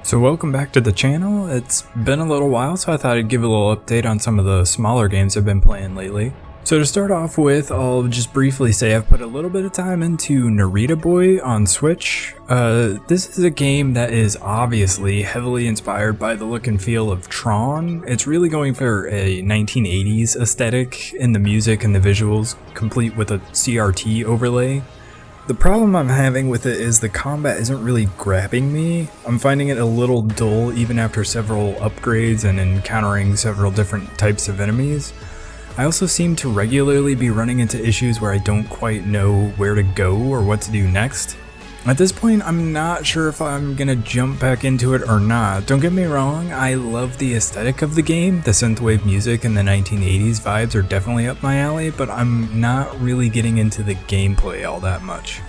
So welcome back to the channel. It's been a little while, so I thought I'd give a little update on some of the smaller games I've been playing lately. So to start off with, I'll just briefly say I've put a little bit of time into Narita Boy on Switch. This is a game that is obviously heavily inspired by the look and feel of Tron. It's really going for a 1980s aesthetic in the music and the visuals, complete with a CRT overlay. The problem I'm having with it is the combat isn't really grabbing me. I'm finding it a little dull even after several upgrades and encountering several different types of enemies. I also seem to regularly be running into issues where I don't quite know where to go or what to do next. At this point, I'm not sure if I'm gonna jump back into it or not. Don't get me wrong, I love the aesthetic of the game. The synthwave music and the 1980s vibes are definitely up my alley, but I'm not really getting into the gameplay all that much.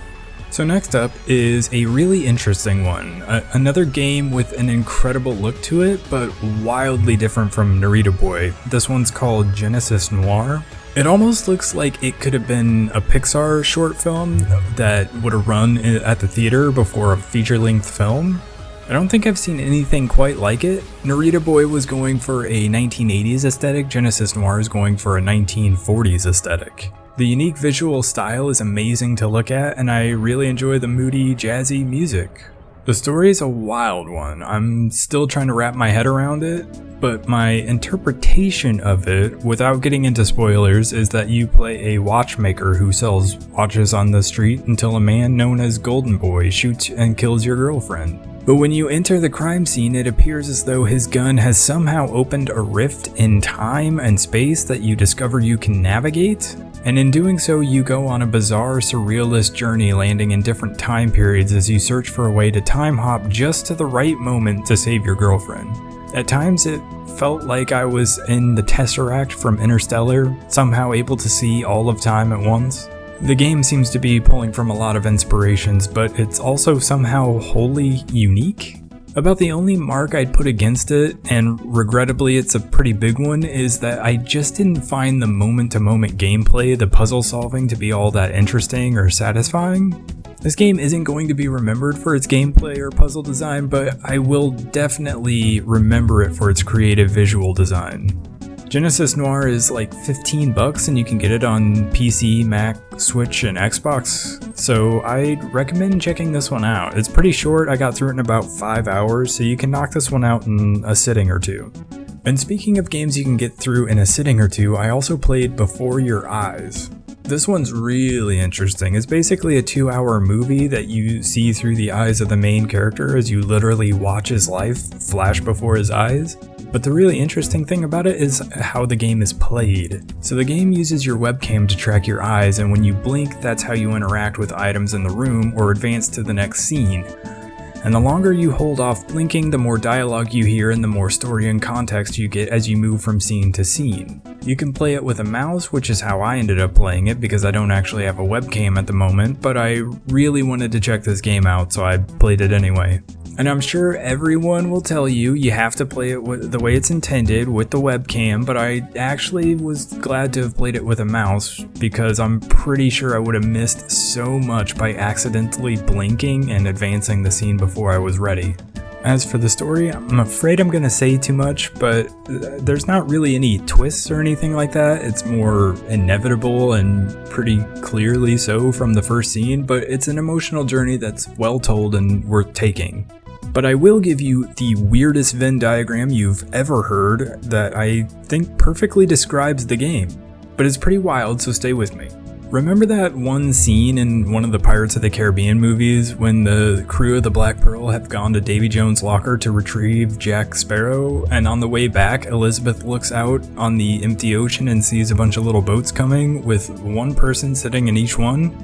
So next up is a really interesting one. Another game with an incredible look to it, but wildly different from Narita Boy. This one's called Genesis Noir. It almost looks like it could have been a Pixar short film that would have run at the theater before a feature-length film. I don't think I've seen anything quite like it. Narita Boy was going for a 1980s aesthetic, Genesis Noir is going for a 1940s aesthetic. The unique visual style is amazing to look at, and I really enjoy the moody, jazzy music. The story is a wild one. I'm still trying to wrap my head around it, but my interpretation of it, without getting into spoilers, is that you play a watchmaker who sells watches on the street until a man known as Golden Boy shoots and kills your girlfriend. But when you enter the crime scene, it appears as though his gun has somehow opened a rift in time and space that you discover you can navigate. And in doing so, you go on a bizarre, surrealist journey, landing in different time periods as you search for a way to time hop just to the right moment to save your girlfriend. At times, it felt like I was in the Tesseract from Interstellar, somehow able to see all of time at once. The game seems to be pulling from a lot of inspirations, but it's also somehow wholly unique. About the only mark I'd put against it, and regrettably it's a pretty big one, is that I just didn't find the moment-to-moment gameplay, the puzzle solving, to be all that interesting or satisfying. This game isn't going to be remembered for its gameplay or puzzle design, but I will definitely remember it for its creative visual design. Genesis Noir is like $15 and you can get it on PC, Mac, Switch, and Xbox, so I'd recommend checking this one out. It's pretty short, I got through it in about 5 hours, so you can knock this one out in a sitting or two. And speaking of games you can get through in a sitting or two, I also played Before Your Eyes. This one's really interesting. It's basically a 2-hour movie that you see through the eyes of the main character as you literally watch his life flash before his eyes. But the really interesting thing about it is how the game is played. So the game uses your webcam to track your eyes, and when you blink, that's how you interact with items in the room or advance to the next scene. And the longer you hold off blinking, the more dialogue you hear and the more story and context you get as you move from scene to scene. You can play it with a mouse, which is how I ended up playing it because I don't actually have a webcam at the moment, but I really wanted to check this game out, so I played it anyway. And I'm sure everyone will tell you you have to play it the way it's intended with the webcam, but I actually was glad to have played it with a mouse because I'm pretty sure I would have missed so much by accidentally blinking and advancing the scene before I was ready. As for the story, I'm afraid I'm gonna say too much, but there's not really any twists or anything like that. It's more inevitable and pretty clearly so from the first scene, but it's an emotional journey that's well told and worth taking. But I will give you the weirdest Venn diagram you've ever heard that I think perfectly describes the game. But it's pretty wild, so stay with me. Remember that one scene in one of the Pirates of the Caribbean movies when the crew of the Black Pearl have gone to Davy Jones' locker to retrieve Jack Sparrow, and on the way back, Elizabeth looks out on the empty ocean and sees a bunch of little boats coming with one person sitting in each one,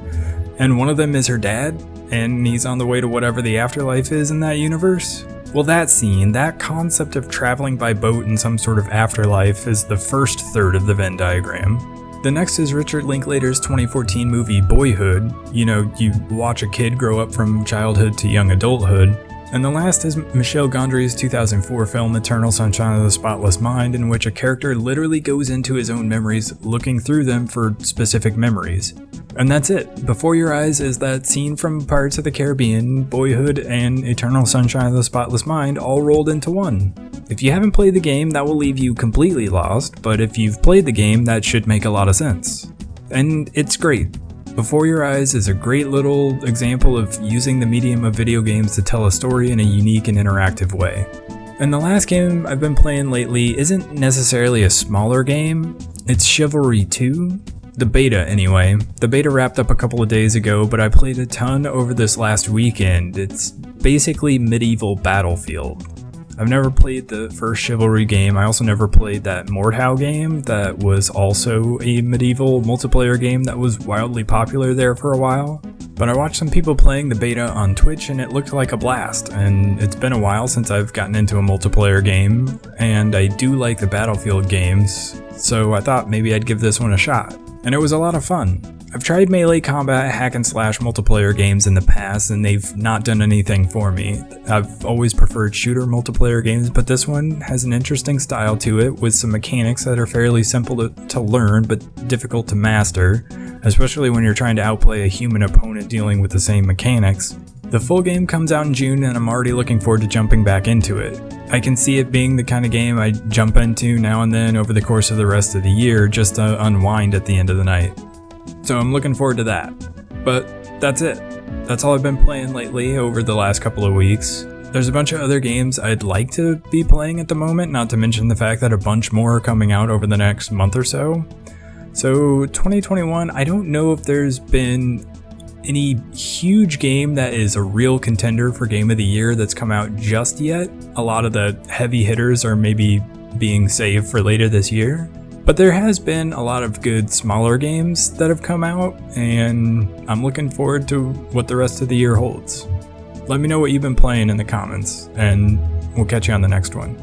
and one of them is her dad, and he's on the way to whatever the afterlife is in that universe? Well, that scene, that concept of traveling by boat in some sort of afterlife is the first third of the Venn diagram. The next is Richard Linklater's 2014 movie Boyhood. You know, you watch a kid grow up from childhood to young adulthood. And the last is Michel Gondry's 2004 film Eternal Sunshine of the Spotless Mind, in which a character literally goes into his own memories, looking through them for specific memories. And that's it. Before your eyes is that scene from Pirates of the Caribbean, Boyhood, and Eternal Sunshine of the Spotless Mind all rolled into one. If you haven't played the game, that will leave you completely lost, but if you've played the game, that should make a lot of sense. And it's great. Before Your Eyes is a great little example of using the medium of video games to tell a story in a unique and interactive way. And the last game I've been playing lately isn't necessarily a smaller game, it's Chivalry II. The beta anyway. The beta wrapped up a couple of days ago, but I played a ton over this last weekend. It's basically medieval Battlefield. I've never played the first Chivalry game. I also never played that Mordhau game that was also a medieval multiplayer game that was wildly popular there for a while. But I watched some people playing the beta on Twitch and it looked like a blast, and it's been a while since I've gotten into a multiplayer game, and I do like the Battlefield games, so I thought maybe I'd give this one a shot. And it was a lot of fun. I've tried melee combat hack and slash multiplayer games in the past and they've not done anything for me. I've always preferred shooter multiplayer games, but this one has an interesting style to it with some mechanics that are fairly simple to learn but difficult to master, especially when you're trying to outplay a human opponent dealing with the same mechanics. The full game comes out in June and I'm already looking forward to jumping back into it. I can see it being the kind of game I jump into now and then over the course of the rest of the year just to unwind at the end of the night. So I'm looking forward to that. But that's it. That's all I've been playing lately over the last couple of weeks. There's a bunch of other games I'd like to be playing at the moment, not to mention the fact that a bunch more are coming out over the next month or so. So 2021, I don't know if there's been any huge game that is a real contender for Game of the Year that's come out just yet. A lot of the heavy hitters are maybe being saved for later this year. But there has been a lot of good smaller games that have come out, and I'm looking forward to what the rest of the year holds. Let me know what you've been playing in the comments, and we'll catch you on the next one.